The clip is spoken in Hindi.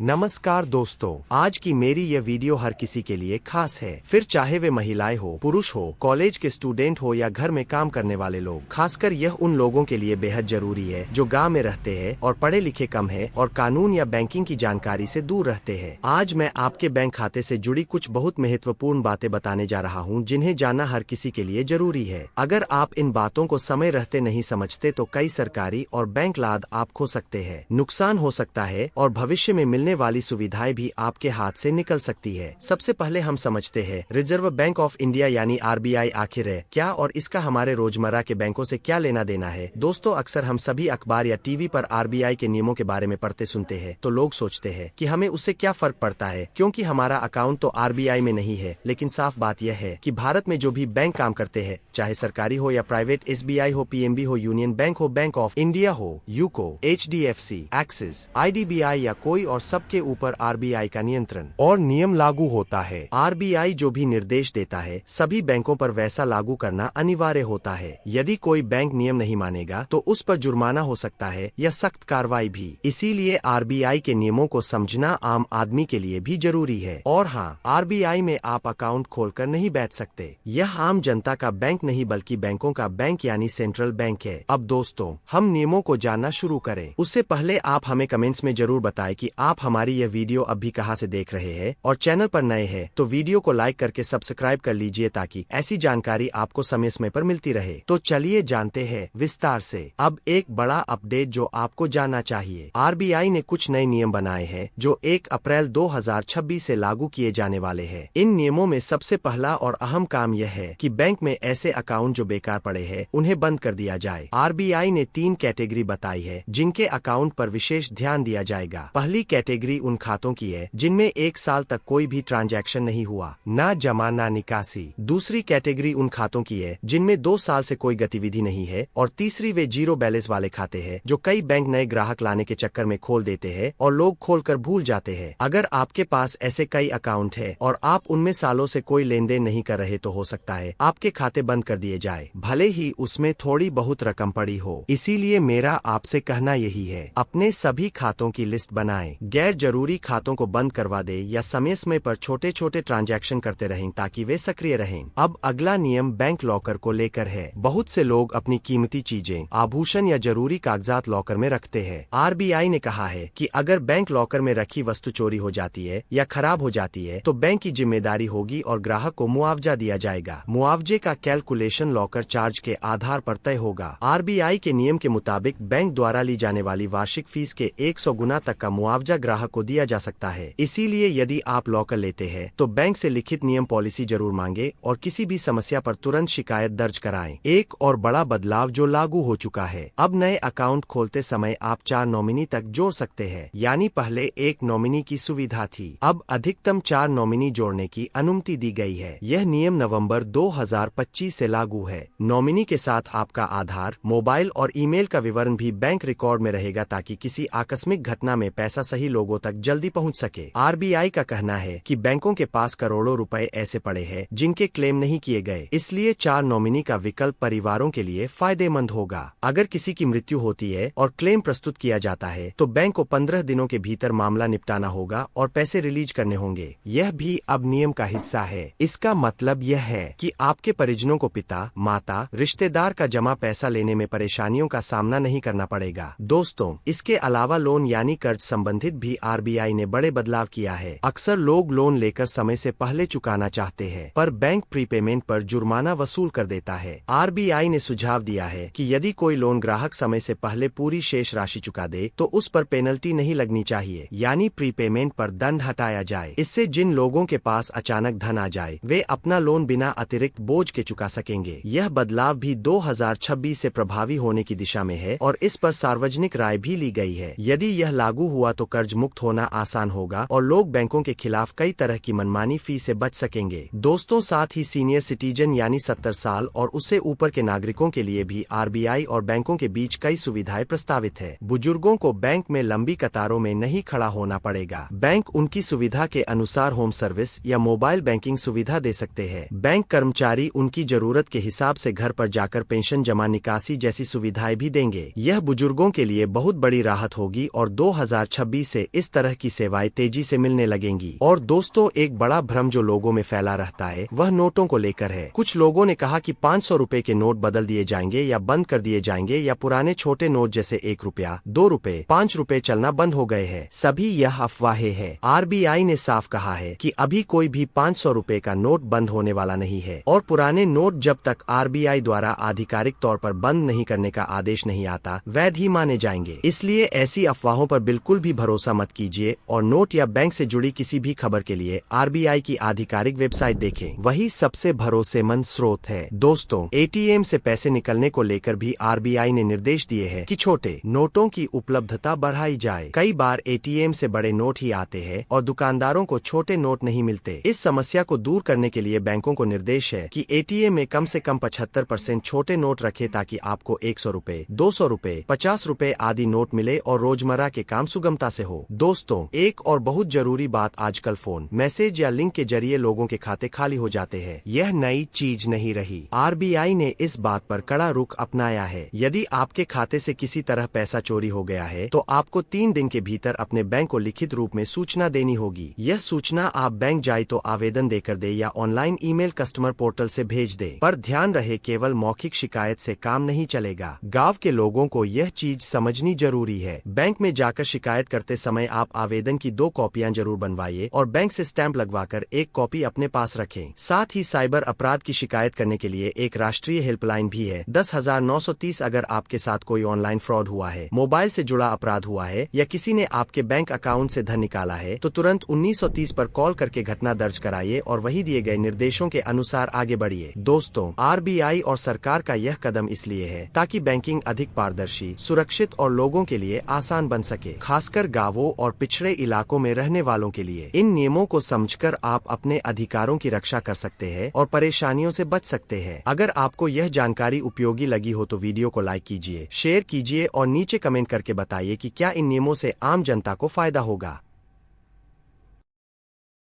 नमस्कार दोस्तों, आज की मेरी यह वीडियो हर किसी के लिए खास है। फिर चाहे वे महिलाएं हो, पुरुष हो, कॉलेज के स्टूडेंट हो या घर में काम करने वाले लोग। खासकर यह उन लोगों के लिए बेहद जरूरी है जो गांव में रहते हैं और पढ़े लिखे कम है और कानून या बैंकिंग की जानकारी से दूर रहते हैं। आज मैं आपके बैंक खाते से जुड़ी कुछ बहुत महत्वपूर्ण बातें बताने जा रहा हूँ जिन्हें जानना हर किसी के लिए जरूरी है। अगर आप इन बातों को समय रहते नहीं समझते तो कई सरकारी और बैंक लाभ आप खो सकते हैं, नुकसान हो सकता है और भविष्य में मिलने वाली सुविधाएं भी आपके हाथ से निकल सकती है। सबसे पहले हम समझते हैं रिजर्व बैंक ऑफ इंडिया यानी आरबीआई आखिर है क्या और इसका हमारे रोजमर्रा के बैंकों से क्या लेना देना है। दोस्तों, अक्सर हम सभी अखबार या टीवी पर आरबीआई के नियमों के बारे में पढ़ते सुनते हैं तो लोग सोचते हैं कि हमें उससे क्या फर्क पड़ता है क्योंकि हमारा अकाउंट तो आरबीआई में नहीं है। लेकिन साफ बात यह है कि भारत में जो भी बैंक काम करते हैं, चाहे सरकारी हो या प्राइवेट, एसबीआई हो, पीएनबी हो, यूनियन बैंक हो, बैंक ऑफ इंडिया हो, यूको, एचडीएफसी, एक्सिस, आईडीबीआई या कोई और, सबके ऊपर आरबीआई का नियंत्रण और नियम लागू होता है। आरबीआई जो भी निर्देश देता है सभी बैंकों पर वैसा लागू करना अनिवार्य होता है। यदि कोई बैंक नियम नहीं मानेगा तो उस पर जुर्माना हो सकता है या सख्त कार्रवाई भी। इसीलिए आरबीआई के नियमों को समझना आम आदमी के लिए भी जरूरी है। और हाँ, आरबीआई में आप अकाउंट खोलकर नहीं बैठ सकते। यह आम जनता का बैंक नहीं बल्कि बैंकों का बैंक यानी सेंट्रल बैंक है। अब दोस्तों, हम नियमों को जानना शुरू करें उससे पहले आप हमें कमेंट्स में जरूर बताएं कि आप हमारी यह वीडियो अभी कहां से देख रहे हैं और चैनल पर नए हैं तो वीडियो को लाइक करके सब्सक्राइब कर लीजिए ताकि ऐसी जानकारी आपको समय समय पर मिलती रहे। तो चलिए जानते हैं विस्तार से। अब एक बड़ा अपडेट जो आपको जानना चाहिए। आरबीआई ने कुछ नए नियम बनाए हैं जो 1 अप्रैल 2026 से लागू किए जाने वाले हैं। इन नियमों में सबसे पहला और अहम काम यह है कि बैंक में ऐसे अकाउंट जो बेकार पड़े हैं उन्हें बंद कर दिया जाए। आरबीआई ने 3 कैटेगरी बताई है जिनके अकाउंट पर विशेष ध्यान दिया जाएगा। पहली कैटेगरी उन खातों की है जिनमें 1 साल तक कोई भी ट्रांजैक्शन नहीं हुआ, ना जमा ना निकासी। दूसरी कैटेगरी उन खातों की है जिनमें 2 साल से कोई गतिविधि नहीं है। और तीसरी वे जीरो बैलेंस वाले खाते हैं जो कई बैंक नए ग्राहक लाने के चक्कर में खोल देते हैं और लोग खोलकर भूल जाते हैं। अगर आपके पास ऐसे कई अकाउंट है और आप उनमें सालों से कोई लेन देन नहीं कर रहे तो हो सकता है आपके खाते बंद कर दिए जाए, भले ही उसमें थोड़ी बहुत रकम पड़ी हो। इसीलिए मेरा आपसे कहना यही है, अपने सभी खातों की लिस्ट बनाएं, गैर जरूरी खातों को बंद करवा दे या समय समय पर छोटे छोटे ट्रांजैक्शन करते रहें ताकि वे सक्रिय रहें। अब अगला नियम बैंक लॉकर को लेकर है। बहुत से लोग अपनी कीमती चीजें, आभूषण या जरूरी कागजात लॉकर में रखते हैं। आरबीआई ने कहा है कि अगर बैंक लॉकर में रखी वस्तु चोरी हो जाती है या खराब हो जाती है तो बैंक की जिम्मेदारी होगी और ग्राहक को मुआवजा दिया जाएगा। मुआवजे का कैलकुलेशन लॉकर चार्ज के आधार पर तय होगा। आरबीआई के नियम के मुताबिक बैंक द्वारा ली जाने वाली वार्षिक फीस के 100 गुना तक का मुआवजा ग्राहक को दिया जा सकता है। इसीलिए यदि आप लॉकर लेते हैं तो बैंक से लिखित नियम पॉलिसी जरूर मांगे और किसी भी समस्या पर तुरंत शिकायत दर्ज कराएं। एक और बड़ा बदलाव जो लागू हो चुका है, अब नए अकाउंट खोलते समय आप 4 नॉमिनी तक जोड़ सकते हैं। यानी पहले 1 नॉमिनी की सुविधा थी, अब अधिकतम 4 नॉमिनी जोड़ने की अनुमति दी गई है। यह नियम नवंबर 2025 से लागू है। नॉमिनी के साथ आपका आधार, मोबाइल और ईमेल का विवरण भी बैंक रिकॉर्ड में रहेगा ताकि किसी आकस्मिक घटना में पैसा सही लोगों तक जल्दी पहुंच सके। आरबीआई का कहना है कि बैंकों के पास करोड़ों रुपए ऐसे पड़े हैं जिनके क्लेम नहीं किए गए, इसलिए 4 नॉमिनी का विकल्प परिवारों के लिए फायदेमंद होगा। अगर किसी की मृत्यु होती है और क्लेम प्रस्तुत किया जाता है तो बैंक को 15 दिनों के भीतर मामला निपटाना होगा और पैसे रिलीज करने होंगे। यह भी अब नियम का हिस्सा है। इसका मतलब यह है कि आपके परिजनों को पिता, माता, रिश्तेदार का जमा पैसा लेने में परेशानियों का सामना नहीं करना पड़ेगा। दोस्तों, इसके अलावा लोन यानी कर्ज संबंधित भी आरबीआई ने बड़े बदलाव किया है। अक्सर लोग लोन लेकर समय से पहले चुकाना चाहते हैं पर बैंक प्रीपेमेंट पर जुर्माना वसूल कर देता है। आरबीआई ने सुझाव दिया है कि यदि कोई लोन ग्राहक समय से पहले पूरी शेष राशि चुका दे तो उस पर पेनल्टी नहीं लगनी चाहिए, यानी प्रीपेमेंट पर दंड हटाया जाए। इससे जिन लोगों के पास अचानक धन आ जाए वे अपना लोन बिना अतिरिक्त बोझ के चुका सकेंगे। यह बदलाव भी 2026 से प्रभावी होने की दिशा में है और इस पर सार्वजनिक राय भी ली गई है। यदि यह लागू हुआ तो कर्ज मुक्त होना आसान होगा और लोग बैंकों के खिलाफ कई तरह की मनमानी फी से बच सकेंगे। दोस्तों, साथ ही सीनियर सिटीजन यानी 70 साल और उससे ऊपर के नागरिकों के लिए भी आरबीआई और बैंकों के बीच कई सुविधाएं प्रस्तावित है। बुजुर्गों को बैंक में लंबी कतारों में नहीं खड़ा होना पड़ेगा। बैंक उनकी सुविधा के अनुसार होम सर्विस या मोबाइल बैंकिंग सुविधा दे सकते हैं। बैंक कर्मचारी उनकी जरूरत के हिसाब से घर पर जाकर पेंशन जमा निकासी जैसी सुविधाएं भी देंगे। यह बुजुर्गों के लिए बहुत बड़ी राहत होगी और 2026 से इस तरह की सेवाएं तेजी से मिलने लगेंगी। और दोस्तों, एक बड़ा भ्रम जो लोगों में फैला रहता है वह नोटों को लेकर है। कुछ लोगों ने कहा कि 500 रुपए के नोट बदल दिए जाएंगे या बंद कर दिए जाएंगे, या पुराने छोटे नोट जैसे 1 रुपया, 2 रुपए, 5 रुपए चलना बंद हो गए हैं। सभी यह अफवाहें हैं। आरबीआई ने साफ कहा है कि अभी कोई भी 500 रुपए का नोट बंद होने वाला नहीं है, और पुराने नोट जब तक आरबीआई द्वारा आधिकारिक तौर पर बंद नहीं करने का आदेश नहीं आता वैध ही माने जाएंगे। इसलिए ऐसी अफवाहों पर बिल्कुल भी भरोसा मत कीजिए, और नोट या बैंक से जुड़ी किसी भी खबर के लिए आरबीआई की आधिकारिक वेबसाइट देखें, वही सबसे भरोसेमंद स्रोत है। दोस्तों, एटीएम से पैसे निकलने को लेकर भी आरबीआई ने निर्देश दिए हैं कि छोटे नोटों की उपलब्धता बढ़ाई जाए। कई बार एटीएम से बड़े नोट ही आते हैं और दुकानदारों को छोटे नोट नहीं मिलते। इस समस्या को दूर करने के लिए बैंकों को निर्देश है कि एटीएम में कम से कम 75% छोटे नोट रखे, ताकि आपको 100 रुपए, 200 रुपए, 50 रुपए आदि नोट मिले और रोजमर्रा के काम सुगमता से हो। दोस्तों, एक और बहुत जरूरी बात, आजकल फोन, मैसेज या लिंक के जरिए लोगों के खाते खाली हो जाते हैं। यह नई चीज नहीं रही। आरबीआई ने इस बात पर कड़ा रुख अपनाया है। यदि आपके खाते से किसी तरह पैसा चोरी हो गया है तो आपको 3 दिन के भीतर अपने बैंक को लिखित रूप में सूचना देनी होगी। यह सूचना आप बैंक जाए तो आवेदन देकर दे या ऑनलाइन ईमेल कस्टमर पोर्टल से भेज दे। पर ध्यान रहे, केवल मौखिक शिकायत से काम नहीं चलेगा। गांव के लोगों को यह चीज समझनी जरूरी है। बैंक में जाकर शिकायत करते समय आप आवेदन की 2 कॉपियां जरूर बनवाइए और बैंक से स्टैंप लगवाकर 1 कॉपी अपने पास रखें। साथ ही साइबर अपराध की शिकायत करने के लिए एक राष्ट्रीय हेल्पलाइन भी है, 10,930। अगर आपके साथ कोई ऑनलाइन फ्रॉड हुआ है, मोबाइल से जुड़ा अपराध हुआ है या किसी ने आपके बैंक अकाउंट से धन निकाला है, तो तुरंत 1930 पर कॉल करके घटना दर्ज कराइए और वही दिए गए निर्देशों के अनुसार आगे बढ़िए। दोस्तों, आरबीआई और सरकार का यह कदम इसलिए है ताकि बैंकिंग अधिक पारदर्शी, सुरक्षित और लोगों के लिए आसान बन सके, खासकर गांवों और पिछड़े इलाकों में रहने वालों के लिए। इन नियमों को समझकर आप अपने अधिकारों की रक्षा कर सकते हैं और परेशानियों से बच सकते हैं। अगर आपको यह जानकारी उपयोगी लगी हो तो वीडियो को लाइक कीजिए, शेयर कीजिए और नीचे कमेंट करके बताइए कि क्या इन नियमों से आम जनता को फायदा होगा।